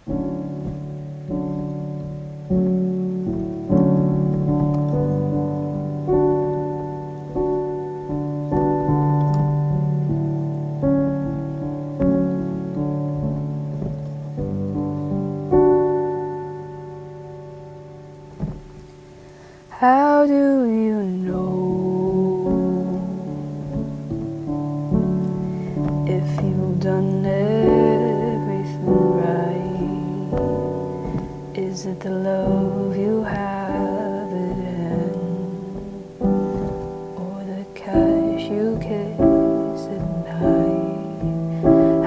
How do you know if you've done everything right? Is it the love you have at hand, or the cash you kiss at night?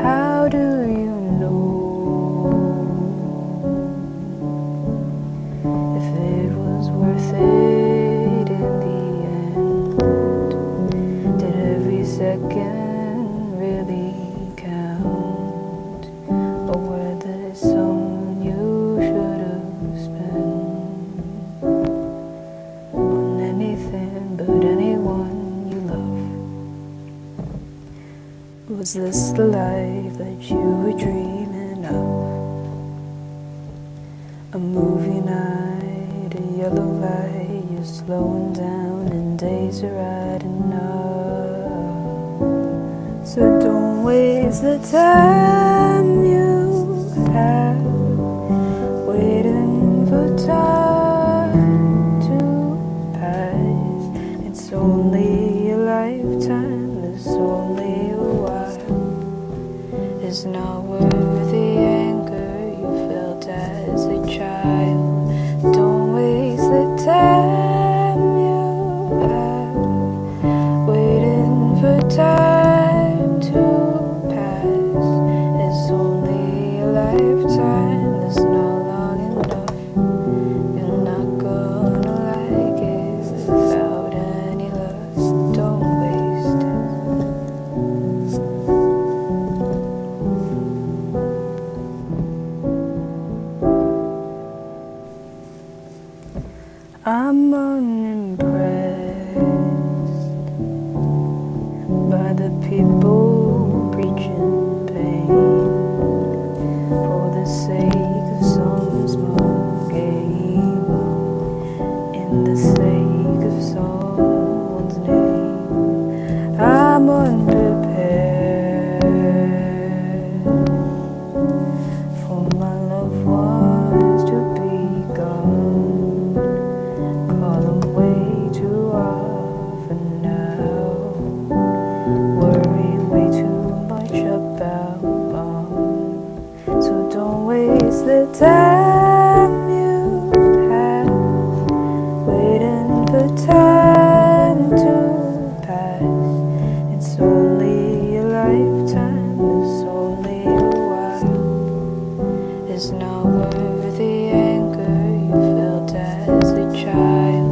How do you know if it was worth it in the end? Did every second really count, or were there some you should have spent on anything but anyone you love? Was this the life that you were dreaming of? A movie night, a yellow light, you're slowing down and days are adding up. So don't waste the time you have waiting for time to pass. It's only a lifetime, it's only a while. It's not worth the anger you felt as a child. Don't waste the time you have waiting for time to pass. It's only a lifetime, it's not long enough. You're not gonna like it without any love. Don't waste it. I'm unimpressed by the people preaching pain for the sake of some small gain, in the sake of someone's name. I'm unprepared for my loved ones to be gone. Call them way too often now. Worry way too much about mom. So don't waste the time you have waiting for time to pass. It's only a lifetime, it's only a while. It's not worth the anger you felt as a child.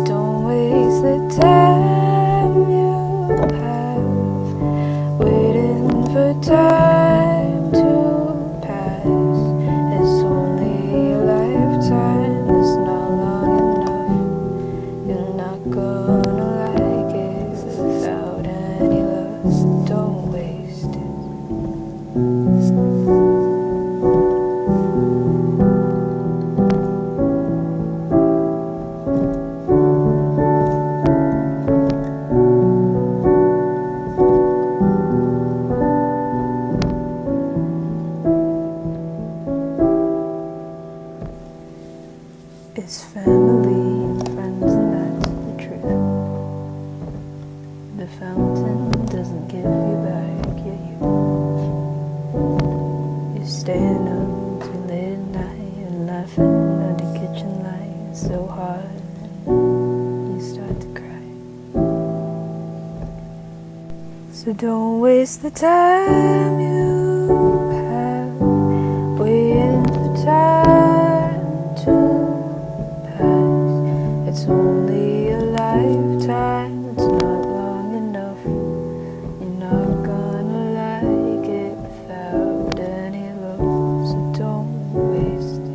Don't waste the time you have waiting for time to pass. It's only a lifetime, it's not long enough. You're not gonna like it without any love. Don't waste it. It's family and friends, and that's the truth. The fountain doesn't give you back your youth. You're staying up too late at night and laughing at the kitchen light so hard you start to cry. So don't waste the time you have waiting for time to pass. It's only a lifetime, it's not long enough. You're not gonna like it without any love. So don't waste it.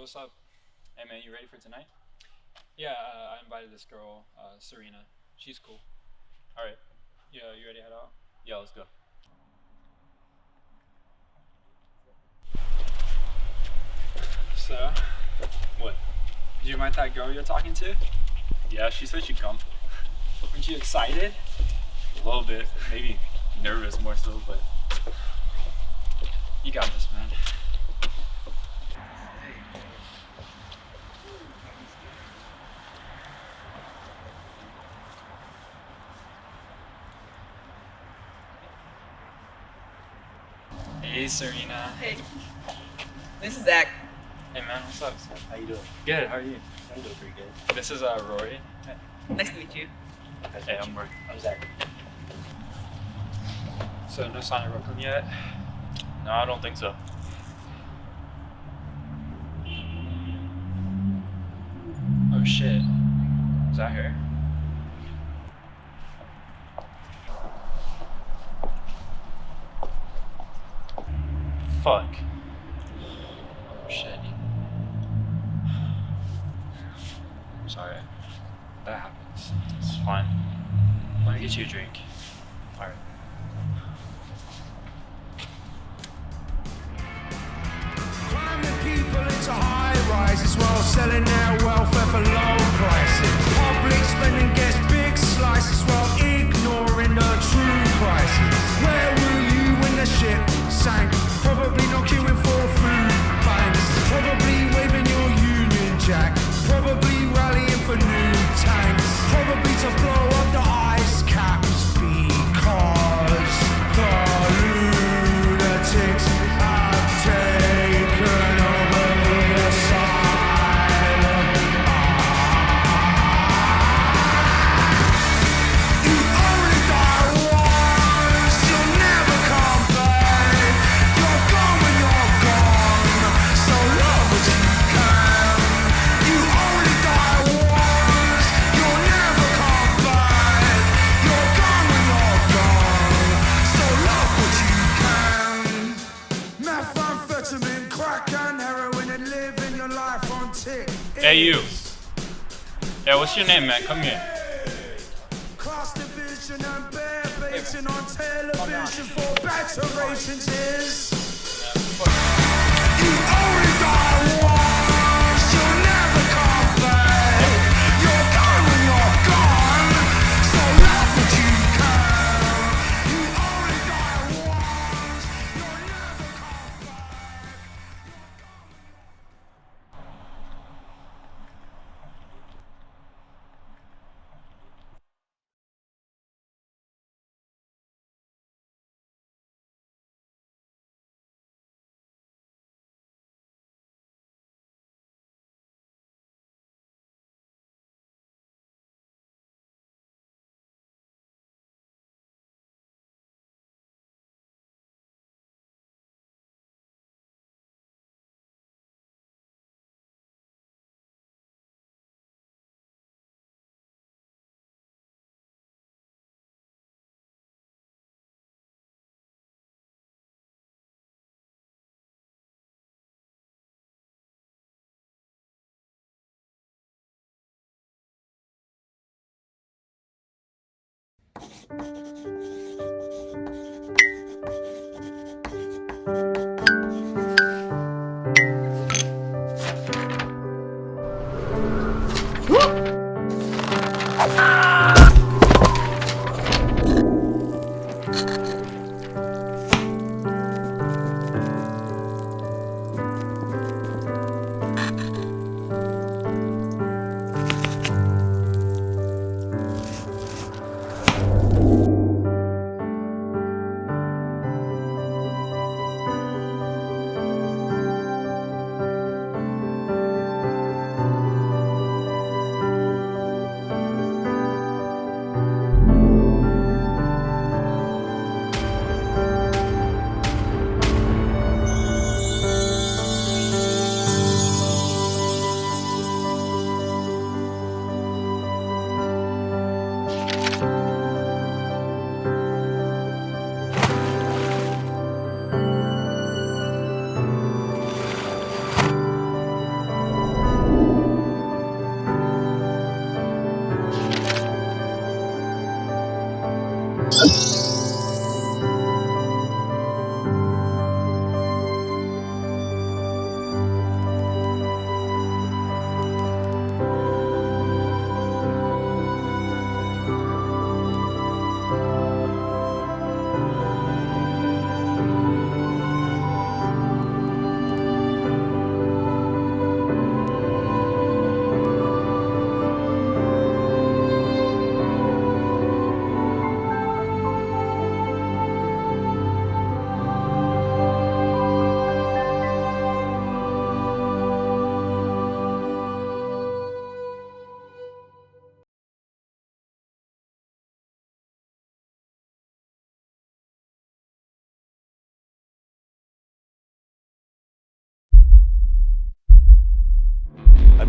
what's up? Hey man, you ready for tonight? Yeah, I invited this girl, Serena. She's cool. Alright. Yeah, you ready to head out? Yeah, let's go. So, what? Did you invite that girl you're talking to? Yeah, she said she'd come. Weren't you excited? A little bit, maybe nervous more so, but you got this, man. Hey, Serena. Hey, this is Zach. Hey, man, what's up? How you doing? Good, how are you? I'm doing pretty good. This is Rory. Nice to meet you. Hey, I'm Rory. I'm Zach. So, no sign of Brooklyn yet? No, I don't think so. Oh shit. Is that her? Fuck. Oh shit. I'm sorry. That happens. It's fine. Let me get you a drink. Alright. Climbing people into high rises while selling their welfare for low prices. Public spending gets big slices while ignoring the true crisis. Where were you when the ship sank? Probably not queuing for food banks. Probably waving your Union Jack. Probably rallying for new tanks. Probably to blow up the ice caps because the lunatics have taken over the asylum. You only die once, you'll never come back. You're gone when you're gone, so love what you can. You only die once, you'll never come back. You're gone when you're gone, so love what you can. Methamphetamine, crack and heroin, and living your life on tick. Hey, you. Yeah, what's your name, man? Come here. Class division and bear baiting on television for better ratings is. You only die once, you'll never come back. You're gone when you're gone, so love what you can. You only die once, you'll never come back.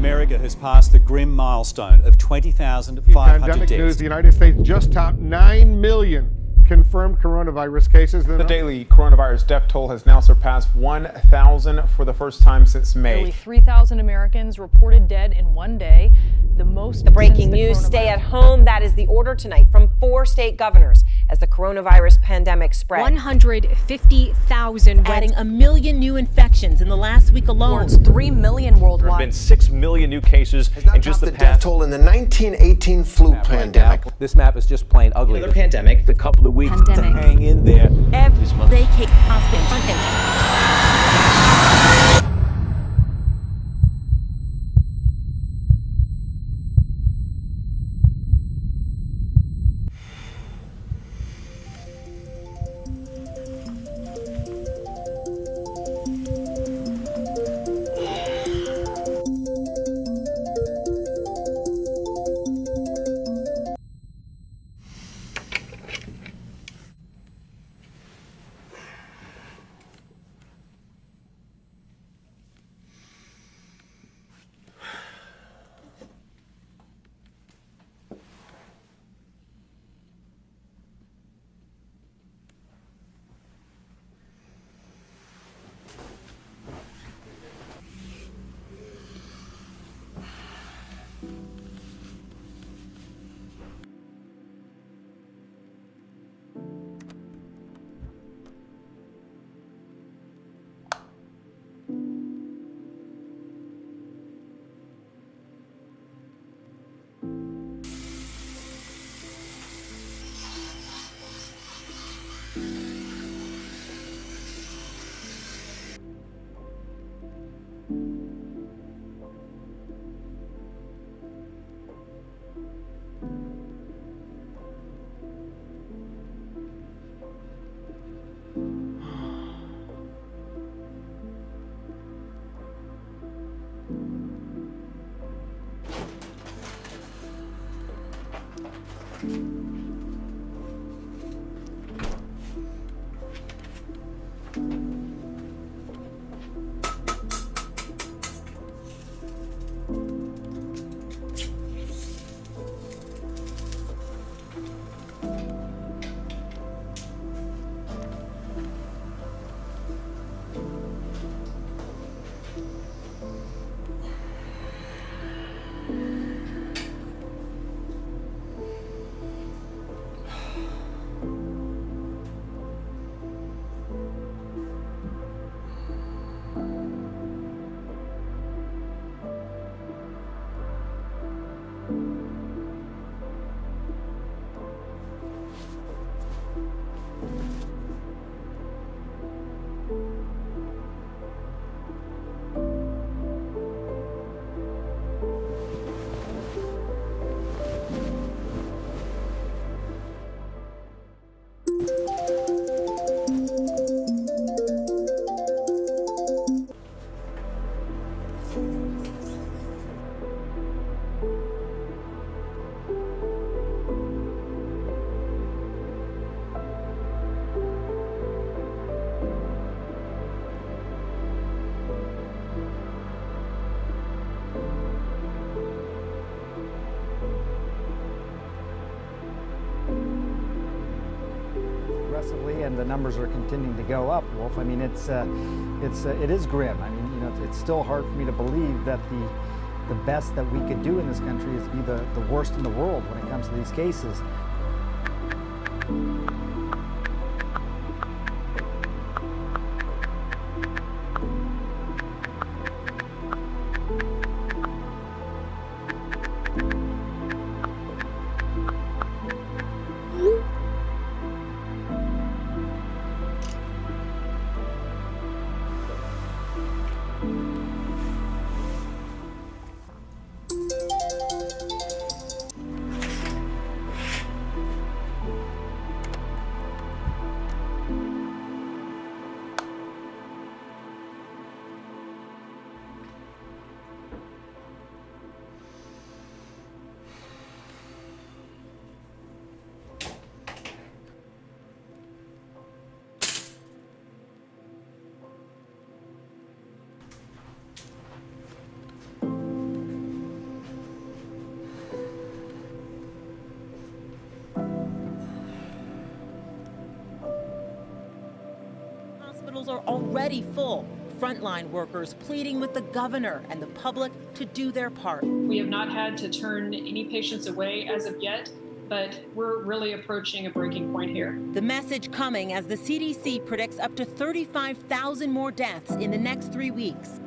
America has passed the grim milestone of 20,500 Pandemic deaths. news, the United States just topped 9 million confirmed coronavirus cases. The daily coronavirus death toll has now surpassed 1,000 for the first time since May. Nearly 3,000 Americans reported dead in one day, the most. The breaking news, stay at home. That is the order tonight from 4 state governors as the coronavirus pandemic spread. 150,000, adding 1 million new infections in the last week alone. Towards 3 million worldwide. There have been 6 million new cases in just the past. Death toll in the 1918 flu pandemic. This map is just plain ugly. Another pandemic. A couple of weeks to hang in there. Vacate hospitals. And the numbers are continuing to go up, Wolf. I mean, it is grim. I mean, you know, it's still hard for me to believe that the best that we could do in this country is be the worst in the world when it comes to these cases. hospitals are already full. Frontline workers pleading with the governor and the public to do their part. We have not had to turn any patients away as of yet, but we're really approaching a breaking point here. The message coming as the CDC predicts up to 35,000 more deaths in the next 3 weeks.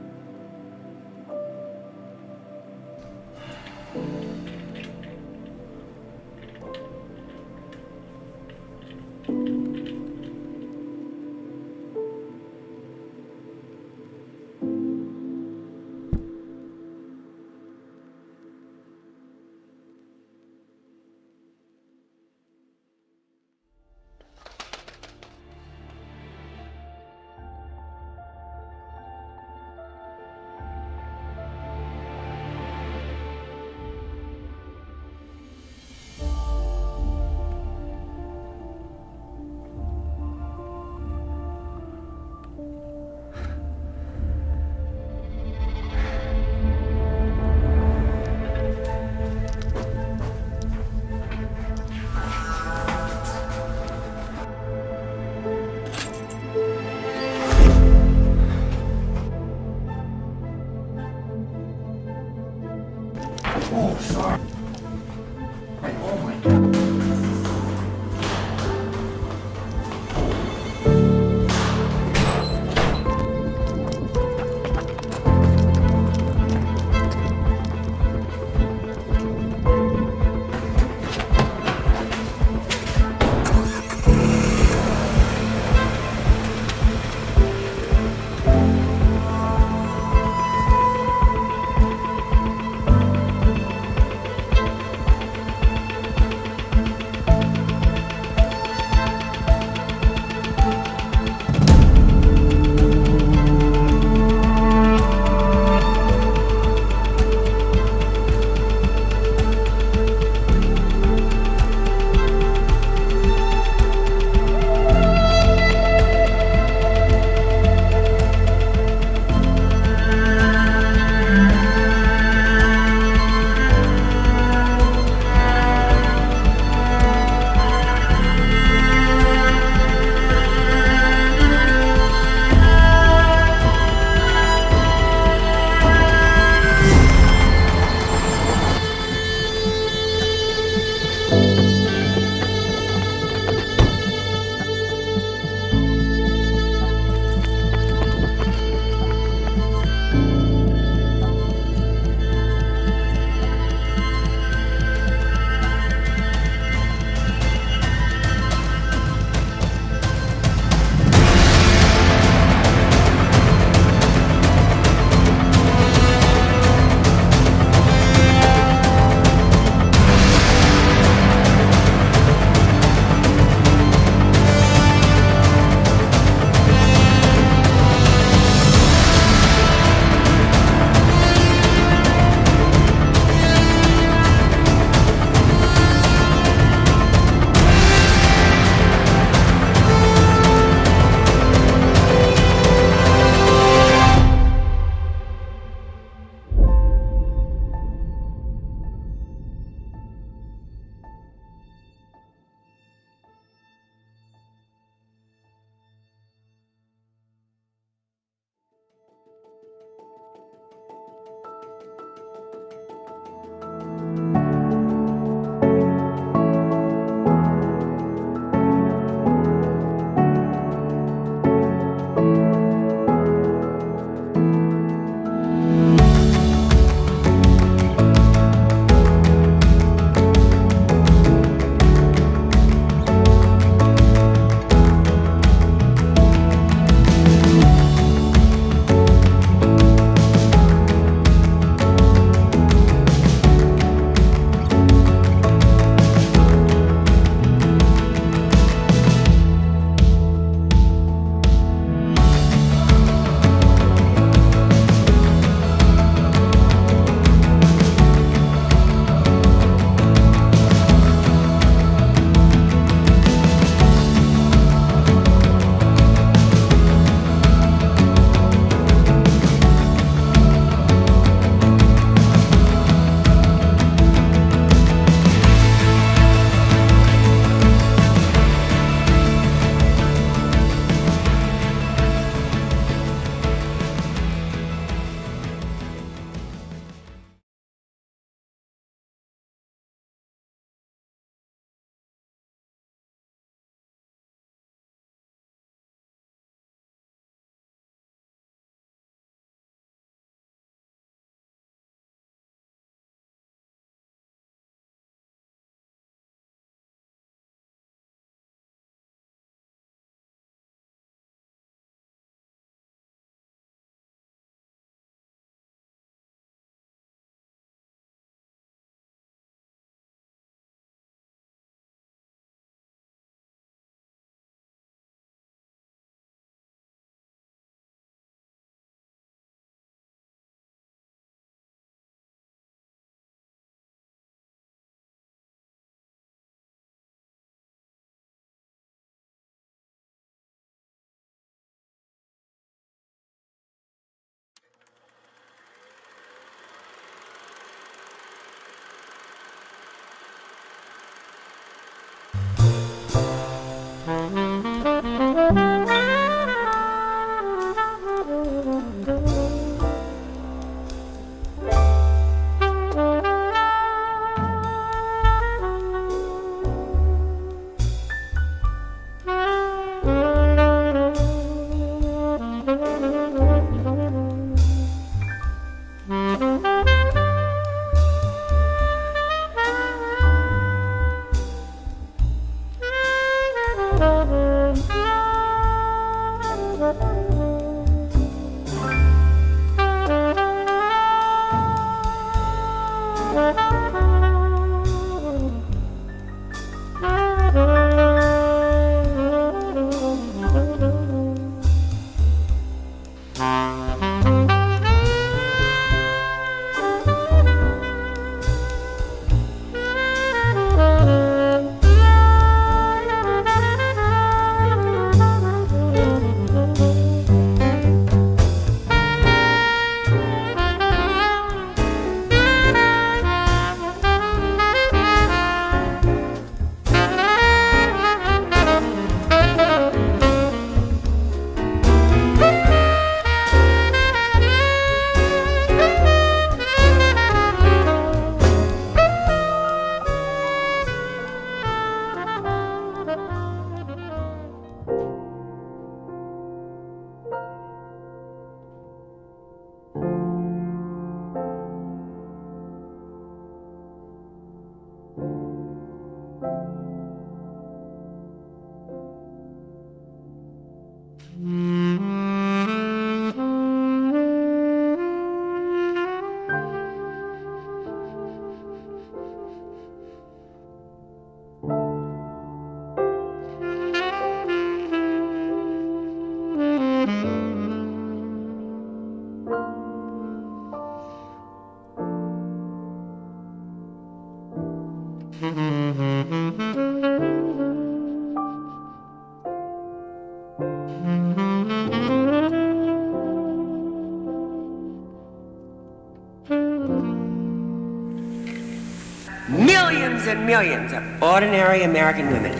Millions and millions of ordinary American women,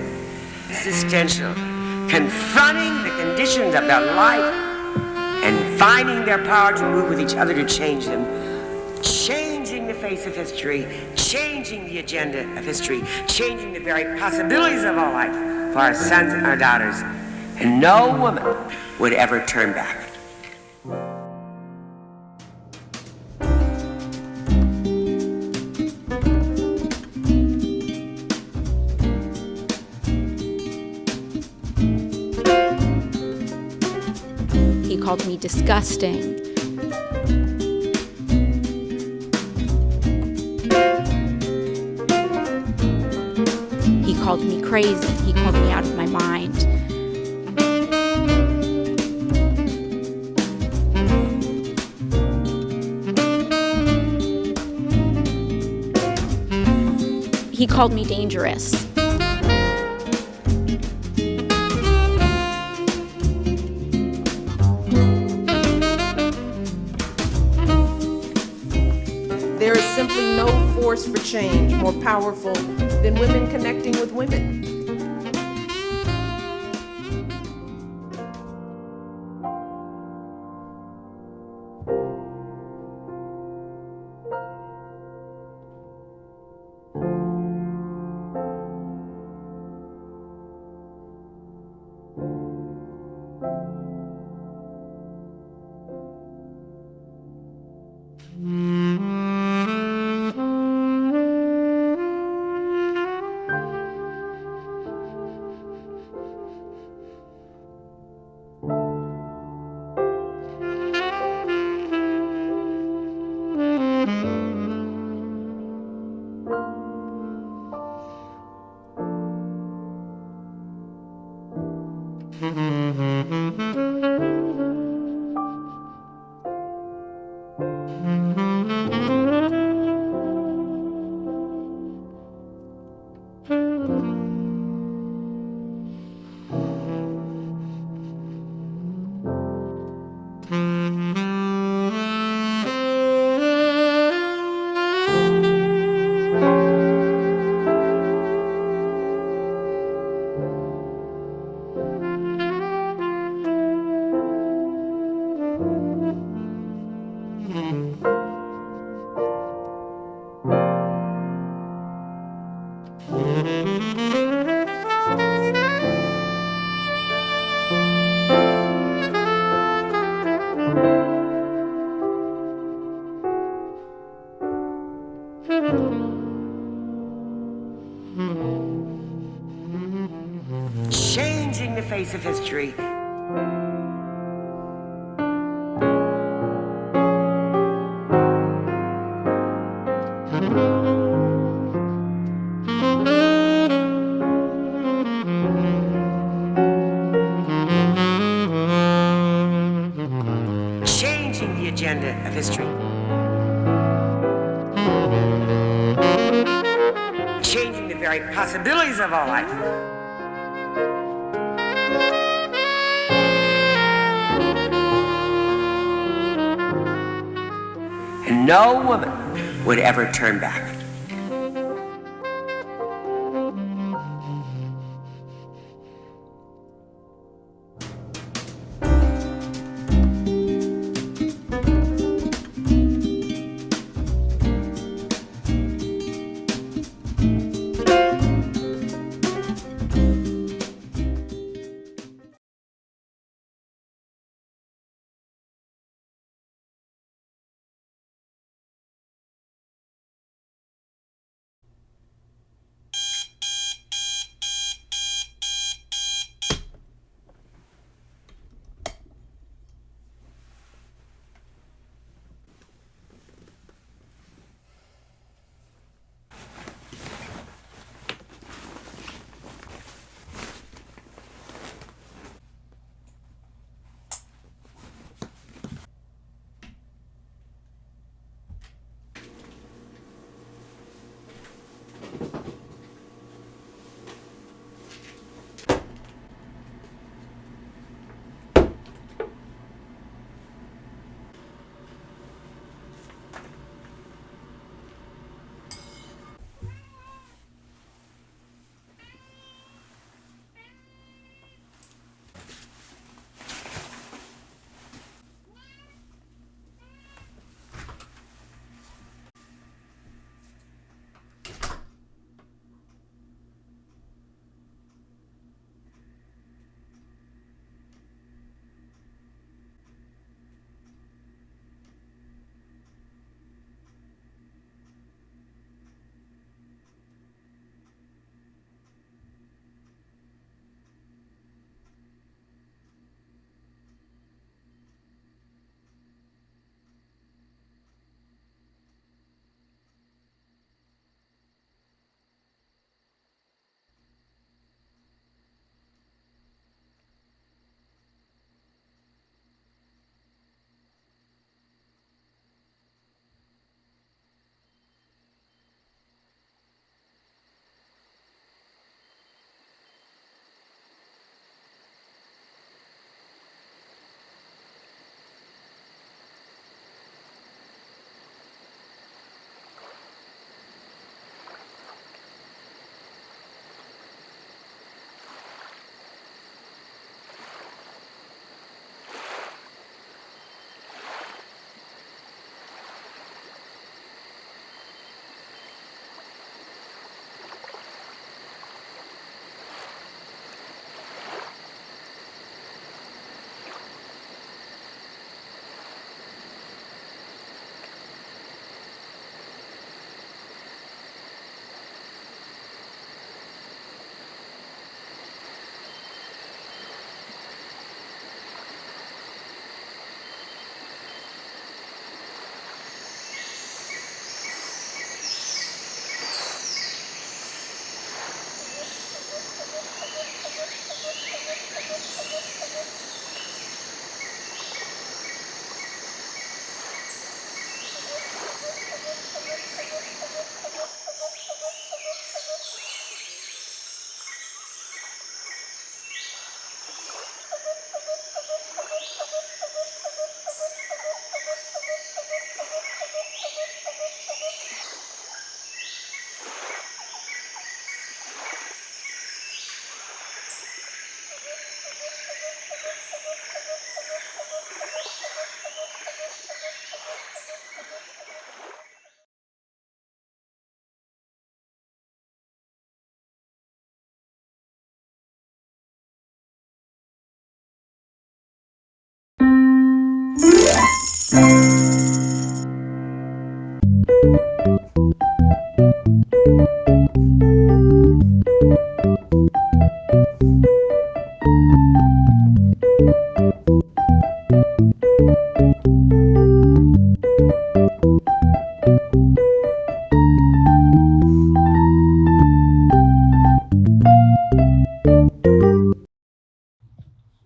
existential, confronting the conditions of their life and finding their power to move with each other to change them, changing the face of history, changing the agenda of history, changing the very possibilities of our life for our sons and our daughters. And no woman would ever turn back. He called me disgusting. He called me crazy. He called me out of my mind. He called me dangerous. There is simply no force for change more powerful than women connecting with women. Changing the face of history. agenda of history. Changing the very possibilities of our life. And no woman would ever turn back.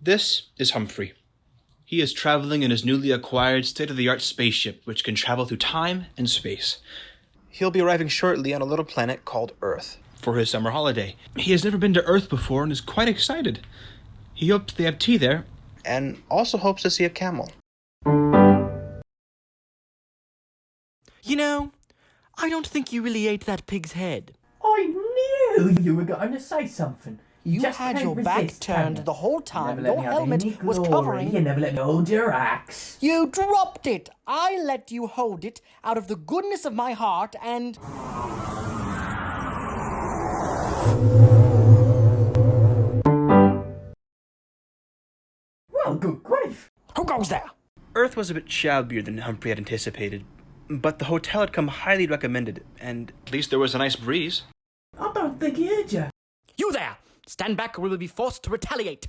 This is Humphrey. He is traveling in his newly acquired state-of-the-art spaceship, which can travel through time and space. He'll be arriving shortly on a little planet called Earth. For his summer holiday. He has never been to Earth before and is quite excited. He hopes they have tea there. And also hopes to see a camel. You know, I don't think you really ate that pig's head. I knew you were going to say something. You just had can't your back resist, turned can you? the whole time. Never let Your me have helmet any was glory. covering. You never let me hold your axe. You dropped it. I let you hold it out of the goodness of my heart and... Well, good grief. Who goes there? Earth was a bit shabbier than Humphrey had anticipated, but the hotel had come highly recommended, and at least there was a nice breeze. I don't think he heard you. You there! Stand back or we will be forced to retaliate.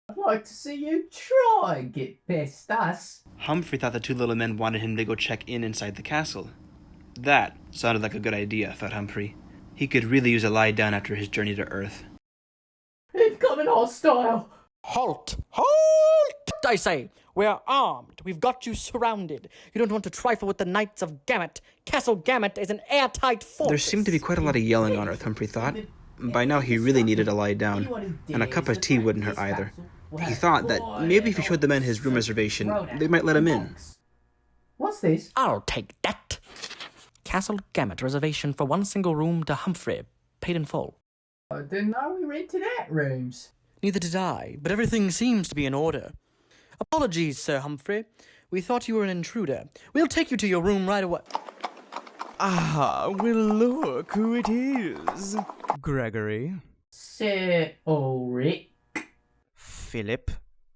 I'd like to see you try and get past us. Humphrey thought the two little men wanted him to go check in inside the castle. That sounded like a good idea, thought Humphrey. He could really use a lie down after his journey to Earth. Incoming hostile! Halt! Halt! I say! We're armed. We've got you surrounded. You don't want to trifle with the Knights of Gamut. Castle Gamut is an airtight fortress. There seemed to be quite a lot of yelling on Earth, Humphrey thought. By now he really needed to lie down, and a cup of tea wouldn't hurt either. He thought that maybe if he showed the men his room reservation, they might let him in. What's this? I'll take that. Castle Gamut reservation for one single room to Humphrey, paid in full. I didn't know we rented out rooms. Neither did I, but everything seems to be in order. Apologies, Sir Humphrey. We thought you were an intruder. We'll take you to your room right away. Ah, well look who it is. Gregory. Sir Ulrich. Philip.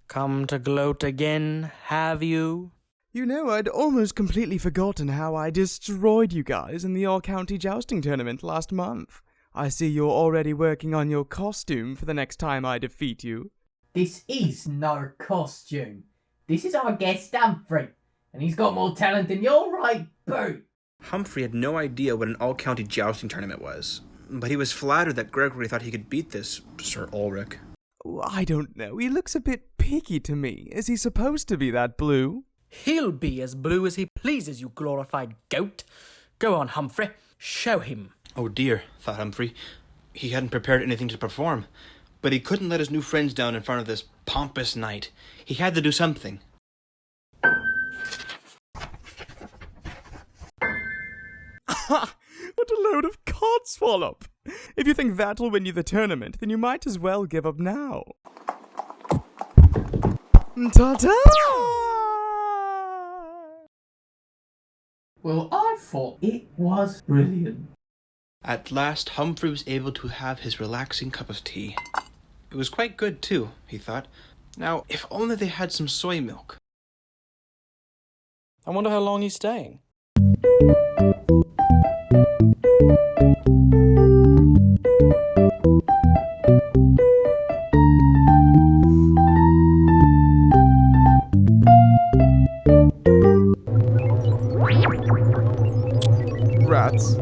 Come to gloat again, have you? You know, I'd almost completely forgotten how I destroyed you guys in the all-county jousting tournament last month. I see you're already working on your costume for the next time I defeat you. This is no costume. This is our guest Humphrey, and he's got more talent than your right boot. Humphrey had no idea what an all-county jousting tournament was, but he was flattered that Gregory thought he could beat this Sir Ulrich. I don't know, he looks a bit picky to me. Is he supposed to be that blue? He'll be as blue as he pleases, you glorified goat. Go on, Humphrey, show him. Oh dear, thought Humphrey. He hadn't prepared anything to perform, but he couldn't let his new friends down in front of this pompous knight. He had to do something. What a load of codswallop! If you think that'll win you the tournament, then you might as well give up now. Ta-ta! Well, I thought it was brilliant. At last, Humphrey was able to have his relaxing cup of tea. It was quite good, too, he thought. Now, if only they had some soy milk. I wonder how long he's staying. Rats.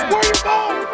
Where you going?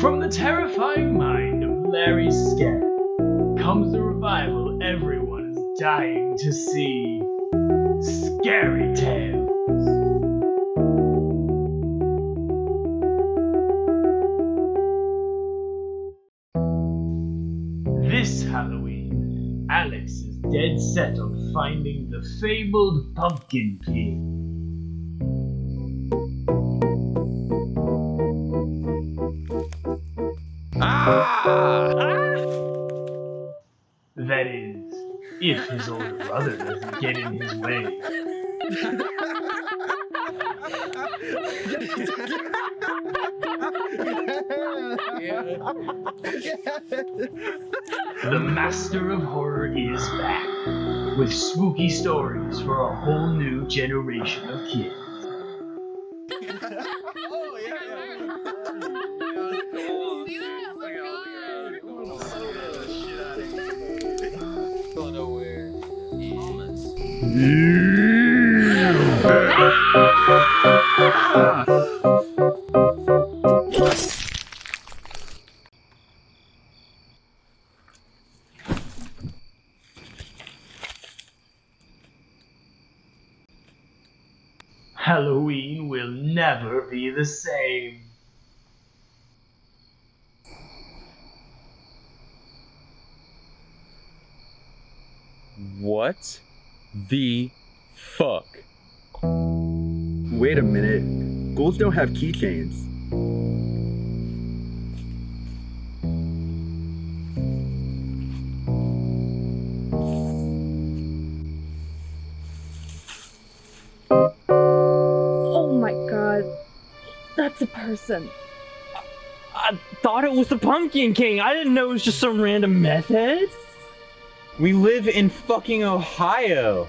From the terrifying mind of Larry Scary comes the revival everyone is dying to see. Scary Tales. This Halloween, Alex is dead set on finding the fabled pumpkin pig. That is, if his older brother doesn't get in his way. The Master of Horror is back, with spooky stories for a whole new generation of kids. Halloween will never be the same. What the fuck? Wait a minute. Ghouls don't have keychains. That's a person. I thought it was the Pumpkin King. I didn't know it was just some random meth head. We live in fucking Ohio.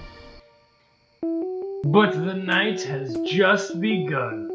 But the night has just begun.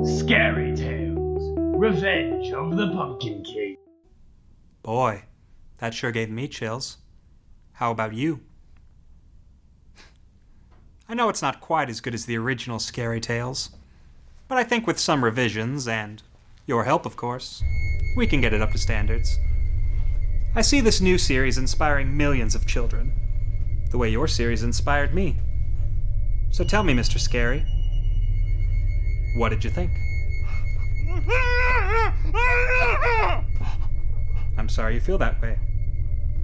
Scary Tales, Revenge of the Pumpkin King. Boy, that sure gave me chills. How about you? I know it's not quite as good as the original Scary Tales, but I think with some revisions, and your help of course, we can get it up to standards. I see this new series inspiring millions of children, the way your series inspired me. So tell me, Mr. Scary, what did you think? I'm sorry you feel that way,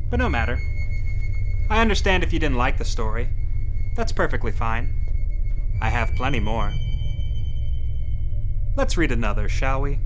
but no matter. I understand if you didn't like the story. That's perfectly fine. I have plenty more. Let's read another, shall we?